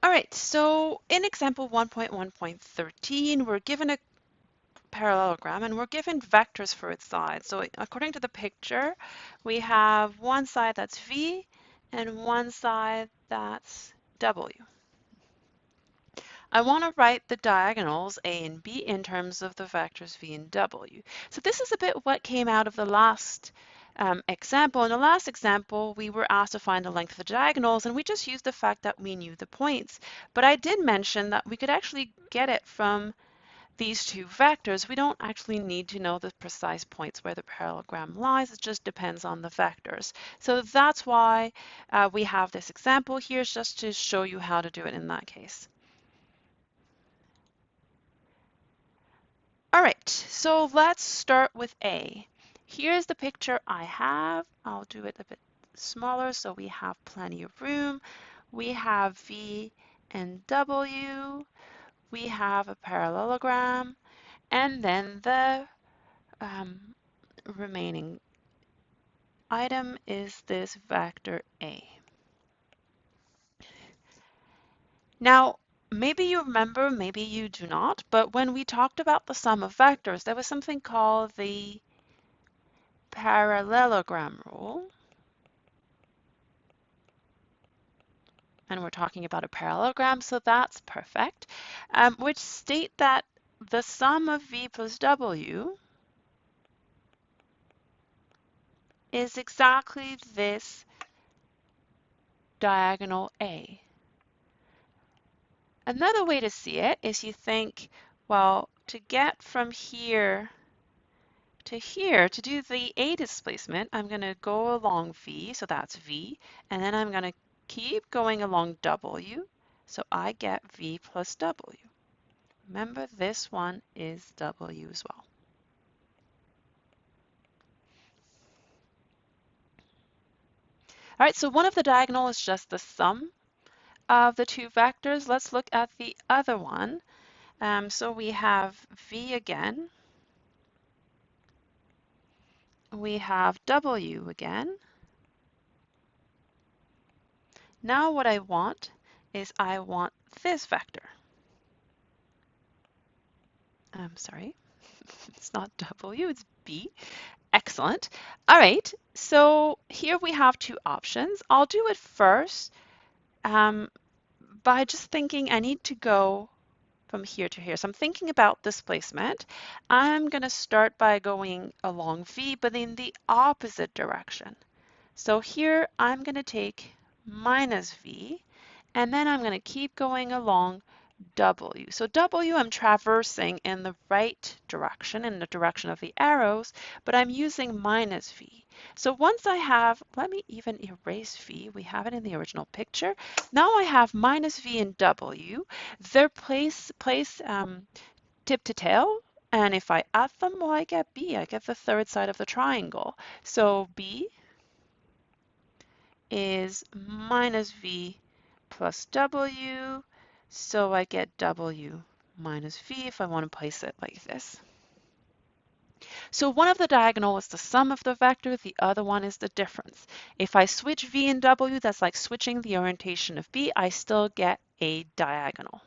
All right, so in example 1.1.13, we're given a parallelogram and we're given vectors for its sides. So according to the picture, we have one side that's V and one side that's W. I want to write the diagonals A and B in terms of the vectors V and W. So this is a bit what came out of the last example. In the last example, we were asked to find the length of the diagonals, and we just used the fact that we knew the points. But I did mention that we could actually get it from these two vectors. We don't actually need to know the precise points where the parallelogram lies. It just depends on the vectors. So that's why we have this example here, just to show you how to do it in that case. All right, so let's start with A. Here's the picture I have. I'll do it a bit smaller so we have plenty of room. We have V and W. We have a parallelogram. And then the remaining item is this vector A. Now, maybe you remember, maybe you do not, but when we talked about the sum of vectors, there was something called the parallelogram rule. And we're talking about a parallelogram, so that's perfect, which state that the sum of V plus W is exactly this diagonal A. Another way to see it is you think, well, to get from here to here, to do the A displacement, I'm going to go along V, so that's V, and then I'm going to keep going along W, so I get V plus W. Remember, this one is W as well. All right, so one of the diagonal is just the sum of the two vectors. Let's look at the other one. So we have V again. We have W again. Now what I want is I want this vector. I'm sorry, it's not W, it's B. Excellent. All right, so here we have two options. I'll do it first by just thinking I need to go from here to here. So I'm thinking about displacement. I'm going to start by going along V, but in the opposite direction. So here I'm going to take minus V, and then I'm going to keep going along W. So W, I'm traversing in the right direction, in the direction of the arrows, but I'm using minus V. So once I have, let me even erase V, we have it in the original picture. Now I have minus V and W. They're placed tip to tail, and if I add them, well, I get B. I get the third side of the triangle. So B is minus V plus W, so I get W minus V if I want to place it like this. So one of the diagonal is the sum of the vector, the other one is the difference. If I switch V and W, that's like switching the orientation of B, I still get a diagonal.